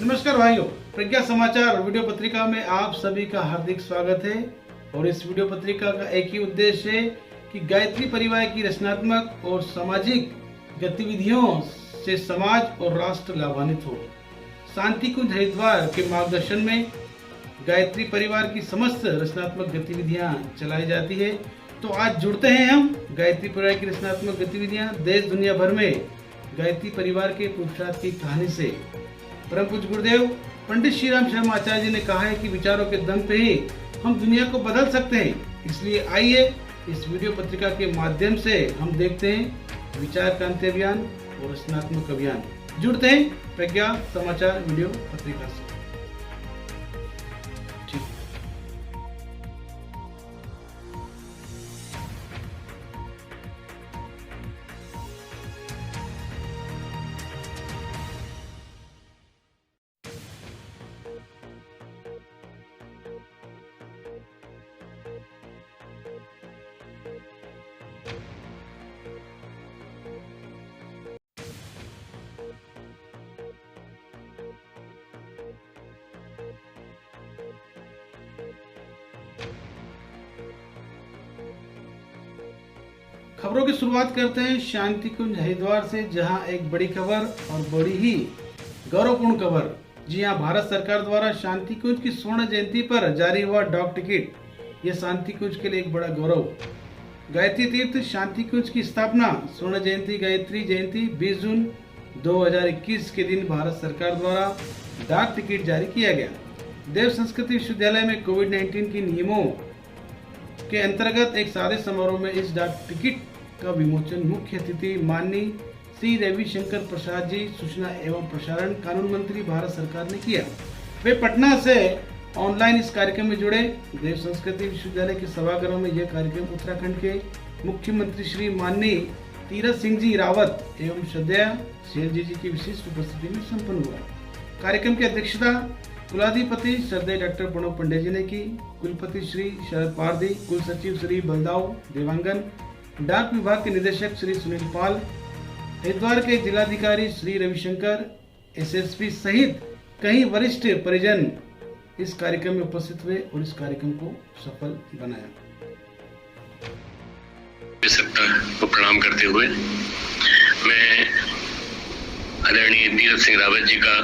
नमस्कार भाइयों, प्रज्ञा समाचार वीडियो पत्रिका में आप सभी का हार्दिक स्वागत है। और इस वीडियो पत्रिका का एक ही उद्देश्य है कि गायत्री परिवार की रचनात्मक और सामाजिक गतिविधियों से समाज और राष्ट्र लाभान्वित हो। शांति कुंज हरिद्वार के मार्गदर्शन में गायत्री परिवार की समस्त रचनात्मक गतिविधियां चलाई जाती है। तो आज जुड़ते हैं हम गायत्री परिवार की रचनात्मक गतिविधियां देश दुनिया भर में गायत्री परिवार के पुरुषार्थ की कहानी से। परम पूज्य गुरुदेव पंडित श्री राम शर्मा आचार्य जी ने कहा है कि विचारों के दम पे ही हम दुनिया को बदल सकते हैं। इसलिए आइए इस वीडियो पत्रिका के माध्यम से हम देखते हैं विचार क्रांति अभियान और रचनात्मक अभियान। जुड़ते हैं प्रज्ञा समाचार वीडियो पत्रिका से। खबरों की शुरुआत करते हैं शांति कुंज हरिद्वार से, जहां एक बड़ी खबर और बड़ी ही गौरवपूर्ण खबर। जी हां, भारत सरकार द्वारा शांति कुंज की स्वर्ण जयंती पर जारी हुआ डाक टिकट, यह शांति कुंज के लिए एक बड़ा गौरव। गायत्री तीर्थ शांति कुंज की स्थापना स्वर्ण जयंती गायत्री जयंती 20 जून 2021 के दिन भारत सरकार द्वारा डाक टिकट जारी किया गया। देव संस्कृति विश्वविद्यालय में कोविड-19 के नियमों के अंतर्गत एक सादे समारोह में इस डाक टिकट का विमोचन मुख्य अतिथि माननीय श्री रविशंकर प्रसाद जी, सूचना एवं प्रसारण कानून मंत्री भारत सरकार ने किया। वे पटना से ऑनलाइन इस कार्यक्रम में जुड़े। देव संस्कृति विश्वविद्यालय के सभागार में यह कार्यक्रम उत्तराखंड के मुख्यमंत्री श्री माननीय तीरथ सिंह जी रावत एवं श्रद्धेय शेर जी की विशेष उपस्थिति में संपन्न हुआ। कार्यक्रम की अध्यक्षता कुलाधिपति श्रद्धेय डॉक्टर प्रणव पंडित जी ने की। कुलपति श्री शरद पारदी, कुल सचिव श्री बलदाव देवांगन, डाक विभाग के निदेशक श्री सुनील पाल, हरिद्वार के जिलाधिकारी श्री रविशंकर, एसएसपी सहित कई वरिष्ठ परिजन इस कार्यक्रम में उपस्थित हुए और इस कार्यक्रम को सफल बनाया। को प्रणाम करते हुए मैं आदरणीय तीरथ सिंह रावत जी का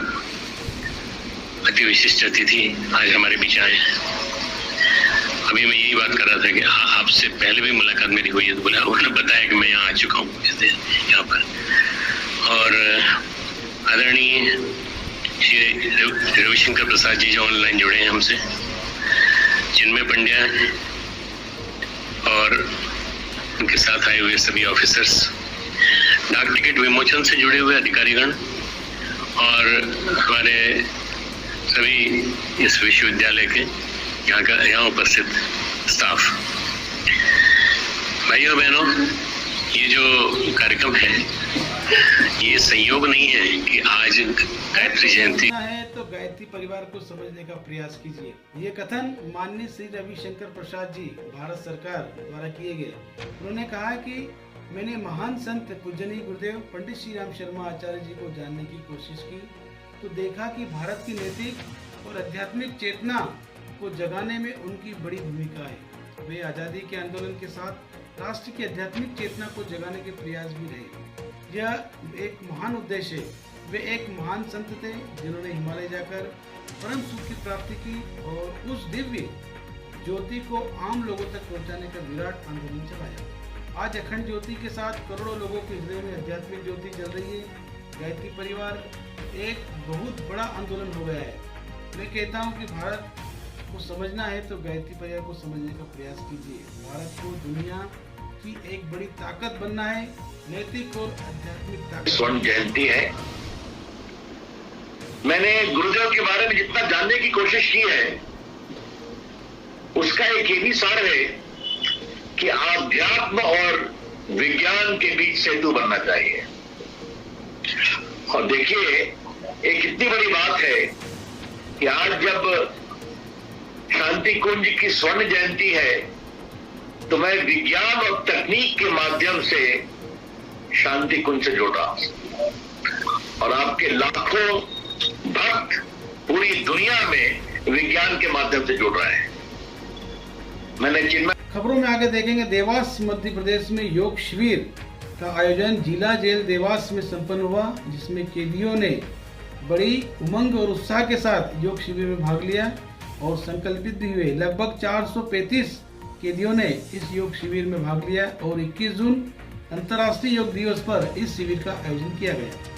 अति विशिष्ट अतिथि आज हमारे बीच आए। अभी मैं यही बात कर रहा था कि आपसे पहले भी मुलाकात मेरी हुई है, तो बोला उन्होंने बताया कि मैं यहाँ आ चुका हूँ यहाँ पर। और आदरणीय श्री रविशंकर प्रसाद जी जो ऑनलाइन जुड़े हैं हमसे, चिन्मय पंड्या और उनके साथ आए हुए सभी ऑफिसर्स, डाक टिकट विमोचन से जुड़े हुए अधिकारीगण और हमारे सभी इस विश्वविद्यालय के यहाँ उपस्थित स्टाफ, भाइयों बहनों, ये जो कार्यक्रम है ये संयोग नहीं है कि आज गायत्री जयंती है तो गायत्री परिवार को समझने का प्रयास कीजिए। ये कथन माननीय श्री रविशंकर प्रसाद जी भारत सरकार द्वारा किए गए। उन्होंने कहा कि मैंने महान संत पूजनीय गुरुदेव पंडित श्री राम शर्मा आचार्य जी को जानने की कोशिश की तो देखा कि भारत की नैतिक और आध्यात्मिक चेतना को जगाने में उनकी बड़ी भूमिका है। वे आजादी के आंदोलन के साथ राष्ट्र की आध्यात्मिक चेतना को जगाने के प्रयास भी रहे। यह एक महान उद्देश्य है। वे एक महान संत थे जिन्होंने हिमालय जाकर परम सुख की प्राप्ति की और उस दिव्य ज्योति को आम लोगों तक पहुंचाने का विराट आंदोलन चलाया। आज अखंड ज्योति के साथ करोड़ों लोगों के हृदय में आध्यात्मिक ज्योति जल रही है। गायत्री परिवार एक बहुत बड़ा आंदोलन हो गया है। मैं कहता हूं कि भारत को समझना है तो गायत्री परिवार को समझने का प्रयास कीजिए। भारत को दुनिया की एक बड़ी ताकत बनना है, नैतिक और आध्यात्मिक ताकत। स्वर्ण जयंती है। मैंने गुरुदेव के बारे में जितना जानने की कोशिश की है उसका एक ये भी सार है कि आध्यात्म और विज्ञान के बीच सेतु बनना चाहिए। और देखिए, एक इतनी बड़ी बात है कि आज जब शांति कुंज की स्वर्ण जयंती है तो मैं विज्ञान और तकनीक के माध्यम से शांति कुंज से जुड़ा और आपके लाखों भक्त की दुनिया में विज्ञान के माध्यम से जुड़ रहा है। मैंने चिन्मय खबरों में आगे देखेंगे, देवास मध्य प्रदेश में योग शिविर का आयोजन जिला जेल देवास में संपन्न हुआ, जिसमें कैदियों ने बड़ी उमंग और उत्साह के साथ योग शिविर में भाग लिया और संकल्पित भी हुए। लगभग 435 कैदियों ने इस योग शिविर में भाग लिया और 21 जून अंतर्राष्ट्रीय योग दिवस पर इस शिविर का आयोजन किया गया।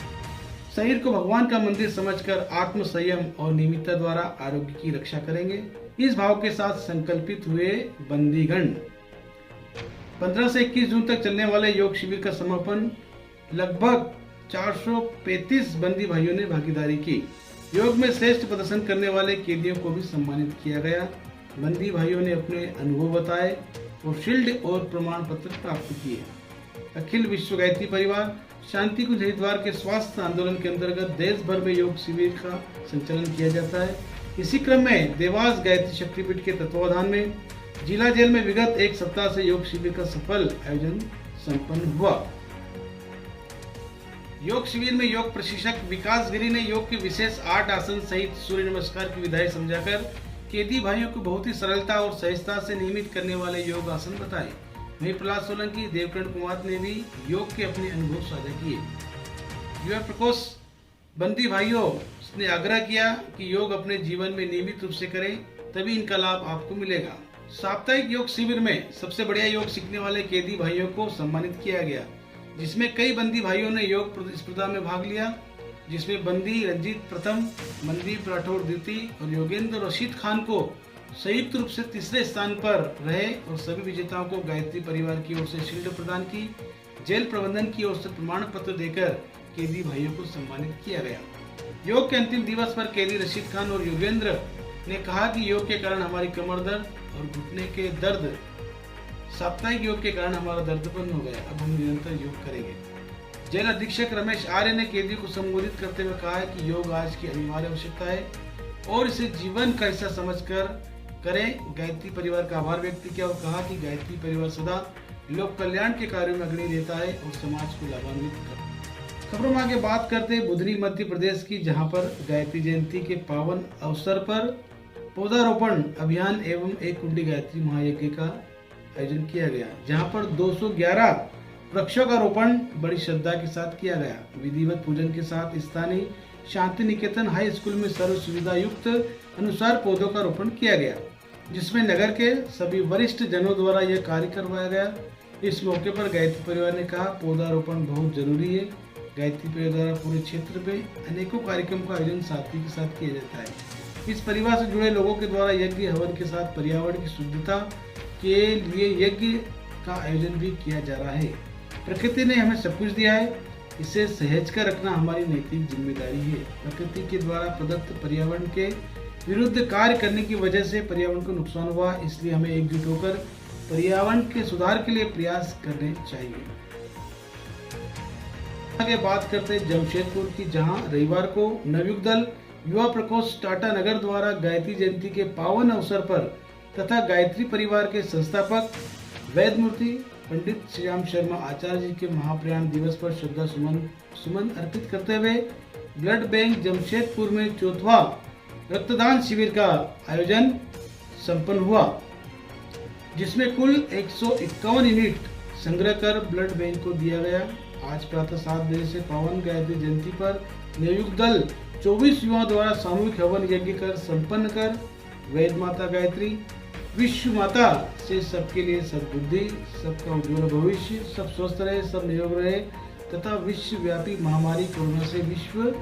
शरीर को भगवान का मंदिर समझकर आत्म संयम और नियमितता द्वारा आरोग्य की रक्षा करेंगे, इस भाव के साथ संकल्पित हुए बंदीगण। 15 से 21 जून तक चलने वाले योग शिविर का समापन लगभग 435 बंदी भाइयों ने भागीदारी की। योग में श्रेष्ठ प्रदर्शन करने वाले कैदियों को भी सम्मानित किया गया। बंदी भाइयों ने अपने अनुभव बताए और शील्ड और प्रमाण पत्र प्राप्त किए। अखिल विश्व गायत्री परिवार शांति कुंज हरिद्वार के स्वास्थ्य आंदोलन के अंतर्गत देश भर में योग शिविर का संचालन किया जाता है। इसी क्रम में देवास गायत्री शक्तिपीठ के तत्वावधान में जिला जेल में विगत एक सप्ताह से योग शिविर का सफल आयोजन संपन्न हुआ। योग शिविर में योग प्रशिक्षक विकास गिरी ने योग के विशेष 8 आसन सहित सूर्य नमस्कार की विधाएं समझाकर कैदी भाइयों को बहुत ही सरलता और सहजता से नियमित करने वाले योग आसन बताए। वहीं प्रहलाद सोलंकी, देवकिरण कुमार ने भी योग के अपने अनुभव साझा किए। युवा प्रकोष्ठ बंदी भाइयों ने आग्रह किया कि योग अपने जीवन में नियमित रूप से करें, तभी इनका लाभ आपको मिलेगा। साप्ताहिक योग शिविर में सबसे बढ़िया योग सीखने वाले कैदी भाइयों को सम्मानित किया गया, जिसमें कई बंदी भाइयों ने योग स्पर्धा में भाग लिया, जिसमें बंदी रंजीत प्रथम, मनदीप राठौर द्वितीय और योगेंद्र रशीद खान को संयुक्त रूप से तीसरे स्थान पर रहे और सभी विजेताओं को गायत्री परिवार की ओर से शील्ड प्रदान की। जेल प्रबंधन की ओर से प्रमाण पत्र देकर कैदी भाइयों को सम्मानित किया गया। योग के अंतिम दिवस पर कैदी रशीद खान और योगेंद्र ने कहा कि योग के कारण हमारी कमर दर्द और घुटने के दर्द, साप्ताहिक योग के कारण हमारा दर्द बंद हो गया। अब हम निरंतर योग करेंगे। जेल अधीक्षक रमेश आर्य ने कैदियों को संबोधित करते हुए कहा है कि योग आज की अनिवार्य आवश्यकता है और इसे जीवन का हिस्सा समझकर करें। गायत्री परिवार का आभार व्यक्त किया और कहा कि गायत्री परिवार सदा लोक कल्याण के कार्यों में अग्रणी रहता है और समाज को लाभान्वित करता है। खबरों में आगे बात करते हैं बुधनी मध्य प्रदेश की, जहां पर गायत्री जयंती के पावन अवसर पर पौधारोपण अभियान एवं एक कुंडी गायत्री महायज्ञ का आयोजन किया गया, जहां पर 211 वृक्षों का रोपण बड़ी श्रद्धा के साथ किया गया। विधिवत पूजन के साथ स्थानीय शांति निकेतन हाई स्कूल में सर्व सुविधा युक्त अनुसार पौधों का रोपण किया गया, जिसमें नगर के सभी वरिष्ठ जनों द्वारा यह कार्य करवाया गया। इस मौके पर गायत्री परिवार ने कहा, पौधारोपण बहुत जरूरी है। गायत्री परिवार द्वारा पूरे क्षेत्र में अनेकों कार्यक्रम का आयोजन सादगी के साथ किया जाता है। इस परिवार से जुड़े लोगों के द्वारा यज्ञ हवन के साथ पर्यावरण की शुद्धता के लिए यज्ञ का आयोजन भी किया जा रहा है। प्रकृति ने हमें सब कुछ दिया है, इसे सहेज कर रखना हमारी नैतिक जिम्मेदारी है। प्रकृति के द्वारा प्रदत्त पर्यावरण के विरुद्ध कार्य करने की वजह से पर्यावरण को नुकसान हुआ, इसलिए हमें एकजुट होकर पर्यावरण के सुधार के लिए प्रयास करने चाहिए। आगे बात करते हैं जमशेदपुर की, जहां रविवार को नवयुग दल युवा प्रकोष्ठ टाटा नगर द्वारा गायत्री जयंती के पावन अवसर पर तथा गायत्री परिवार के संस्थापक वैद मूर्ति पंडित श्याम शर्मा आचार्य जी के महाप्रयाण दिवस पर श्रद्धा सुमन अर्पित करते हुए ब्लड बैंक जमशेदपुर में 4वां रक्तदान शिविर का आयोजन संपन्न हुआ, जिसमें कुल 151 यूनिट संग्रह कर ब्लड बैंक को दिया गया। आज प्रातः 7 बजे से पावन गायत्री जयंती पर नवयुग दल 24 युवाओं द्वारा सामूहिक हवन यज्ञ कर संपन्न कर वेद माता गायत्री विश्व माता से सबके लिए सद्बुद्धि, सबका उज्ज्वल भविष्य, सब स्वस्थ रहे, सब निरोग रहे तथा विश्वव्यापी महामारी कोरोना से विश्व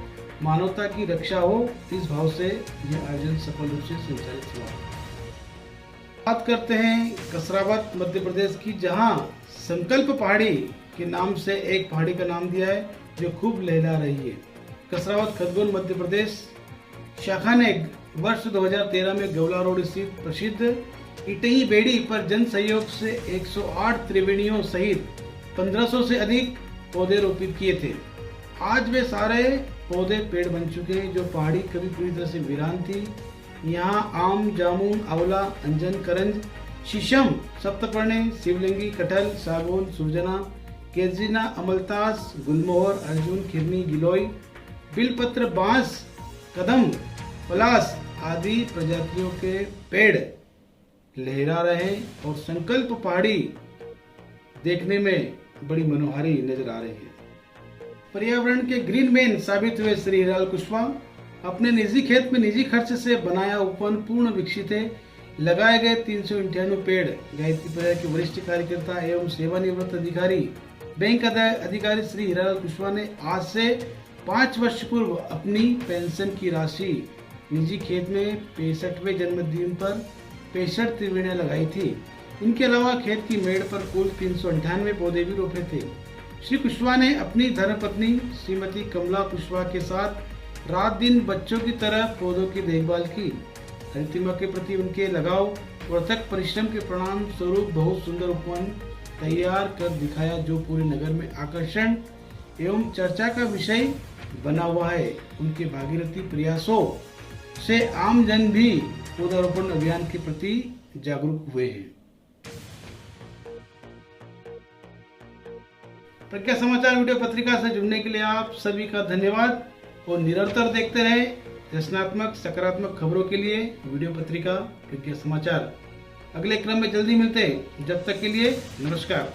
मानवता की रक्षा हो, इस भाव से यह आयोजन सफल रूप से संचालित हुआ। बात करते हैं कसरावत मध्य प्रदेश की, जहां संकल्प पहाड़ी के नाम से एक पहाड़ी का नाम दिया है जो खूब लहरा रही है। कसरावत खरगोन मध्य प्रदेश शाखा ने वर्ष 2013 में गवला रोड स्थित प्रसिद्ध इटही बेड़ी पर जन सहयोग से 108 त्रिवेणियों सहित 1500 से अधिक पौधे रोपित किए थे। आज वे सारे पौधे पेड़ बन चुके हैं, जो पहाड़ी कभी पूरी तरह से वीरान थी। यहाँ आम, जामुन, आंवला, अंजन, करंज, शीशम, सप्तपर्णी, शिवलिंगी, कटहल, सागौन, सुरजना, केजरीना, अमलतास, गुलमोहर, अर्जुन, खिरनी, गिलोय, बिलपत्र, बांस, कदम, पलाश आदि प्रजातियों के पेड़ लहरा रहे और संकल्प पहाड़ी देखने में बड़ी मनोहारी नजर आ रही है। पर्यावरण के ग्रीन मैन साबित हुए श्री हीरालाल कुशवाहा अपने निजी खेत में निजी खर्च से बनाया उपवन पूर्ण विकसित है। लगाए गए 398 पेड़ गायत्री परिवार के वरिष्ठ कार्यकर्ता एवं सेवानिवृत्त अधिकारी बैंक अधिकारी श्री हीरालाल कुशवाहा ने आज से 5 वर्ष पूर्व अपनी पेंशन की राशि निजी खेत में 65वें जन्मदिन पर 65 त्रिवेणियां लगाई थी। इनके अलावा खेत की मेड़ पर कुल 398 पौधे भी रोपे थे। श्री कुशवाहा ने अपनी धर्मपत्नी श्रीमती कमला कुशवाहा के साथ रात दिन बच्चों की तरह पौधों की देखभाल की। धरतीमा के प्रति उनके लगाव और अथक परिश्रम के परिणाम स्वरूप बहुत सुंदर उपवन तैयार कर दिखाया, जो पूरे नगर में आकर्षण एवं चर्चा का विषय बना हुआ है। उनके भागीरथी प्रयासों से आम जन भी पौधारोपण अभियान के प्रति जागरूक हुए हैं। प्रज्ञा समाचार वीडियो पत्रिका से जुड़ने के लिए आप सभी का धन्यवाद और निरंतर देखते रहे रचनात्मक सकारात्मक खबरों के लिए वीडियो पत्रिका प्रज्ञा समाचार। अगले क्रम में जल्दी मिलते हैं, जब तक के लिए नमस्कार।